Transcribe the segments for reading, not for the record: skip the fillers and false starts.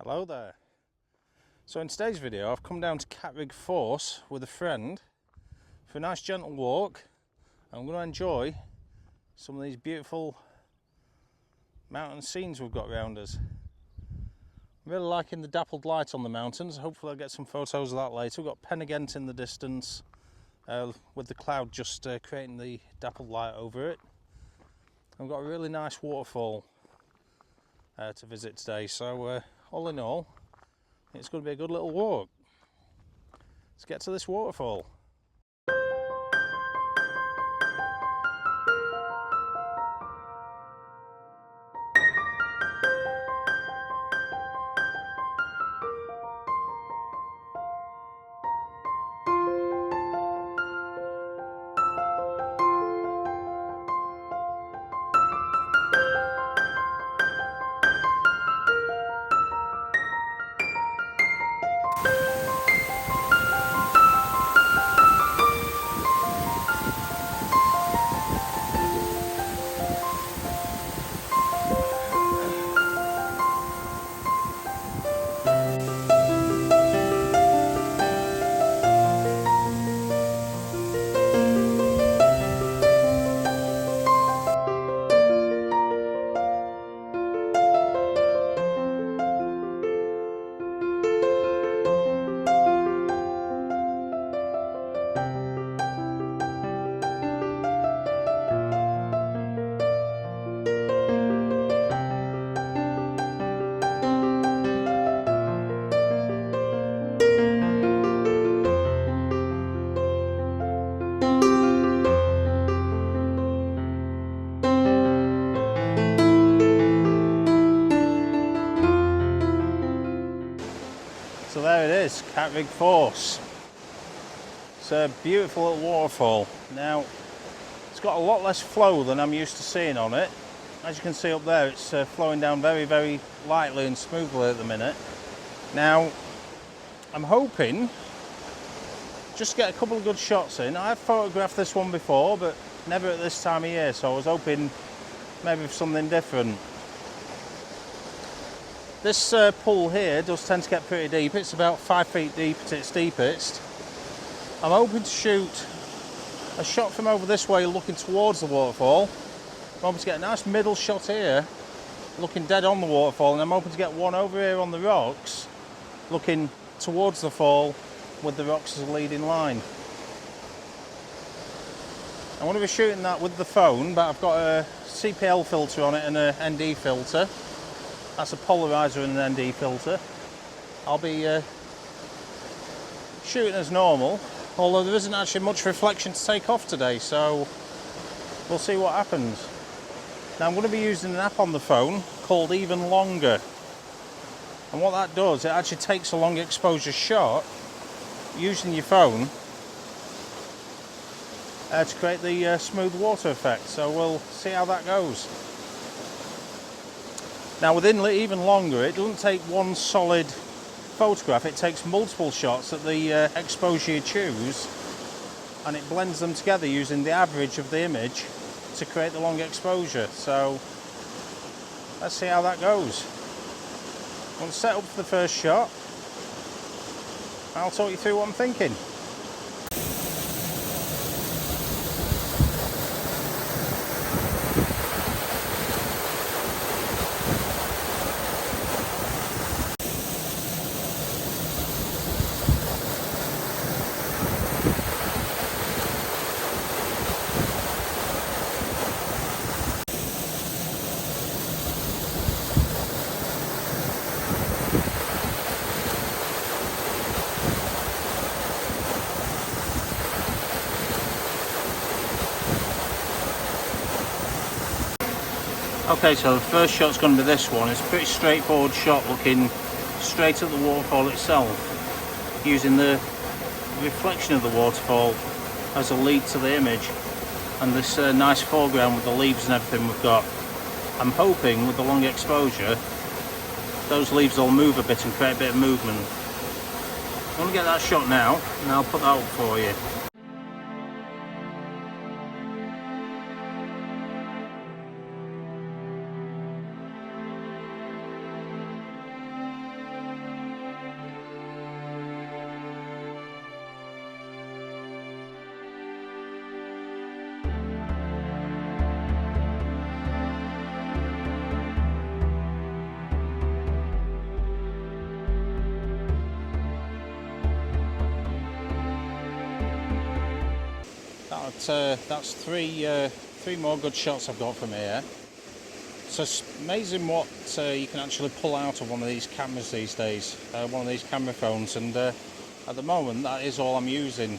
Hello there. So in today's video I've come down to Catrigg Force with a friend for a nice gentle walk. I'm going to enjoy some of these beautiful mountain scenes we've got around us. I'm really liking the dappled light on the mountains. Hopefully I'll get some photos of that later. We've got Pennegent in the distance with the cloud just creating the dappled light over it. I've got a really nice waterfall to visit today, so all in all it's going to be a good little walk. Let's get to this waterfall. So there it is, Catrigg Force. It's a beautiful little waterfall. Now, it's got a lot less flow than I'm used to seeing on it. As you can see up there, it's flowing down very, very lightly and smoothly at the minute. Now, I'm hoping just to get a couple of good shots in. I've photographed this one before, but never at this time of year, so I was hoping maybe for something different. This pool here does tend to get pretty deep. It's about 5 feet deep at its deepest. I'm hoping to shoot a shot from over this way looking towards the waterfall. I'm hoping to get a nice middle shot here looking dead on the waterfall, and I'm hoping to get one over here on the rocks looking towards the fall with the rocks as a leading line. I want to be shooting that with the phone, but I've got a CPL filter on it and a ND filter. That's a polarizer and an ND filter. I'll be shooting as normal, although there isn't actually much reflection to take off today, so we'll see what happens. Now I'm going to be using an app on the phone called Even Longer, and what that does, it actually takes a long exposure shot using your phone to create the smooth water effect, so we'll see how that goes. Now within Even Longer, it doesn't take one solid photograph, it takes multiple shots at the exposure you choose, and it blends them together using the average of the image to create the long exposure. So let's see how that goes. I'm going to set up for the first shot. I'll talk you through what I'm thinking. Okay, so the first shot's going to be this one. It's a pretty straightforward shot looking straight at the waterfall itself, using the reflection of the waterfall as a lead to the image, and this nice foreground with the leaves and everything we've got. I'm hoping with the long exposure those leaves will move a bit and create a bit of movement. I'm going to get that shot now and I'll put that up for you. That's three more good shots I've got from here. So it's amazing what you can actually pull out of one of these cameras these days, one of these camera phones, and at the moment that is all I'm using,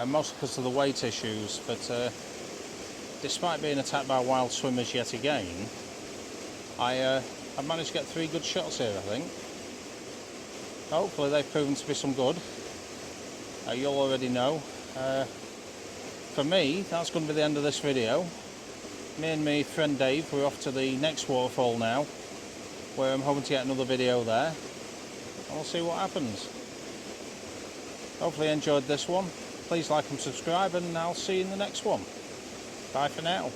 mostly because of the weight issues, but despite being attacked by wild swimmers yet again, I've managed to get 3 good shots here, I think. Hopefully they've proven to be some good. You'll already know. For me, that's going to be the end of this video. Me and my friend Dave, we're off to the next waterfall now, where I'm hoping to get another video there, and we'll see what happens. Hopefully you enjoyed this one. Please like and subscribe, and I'll see you in the next one. Bye for now.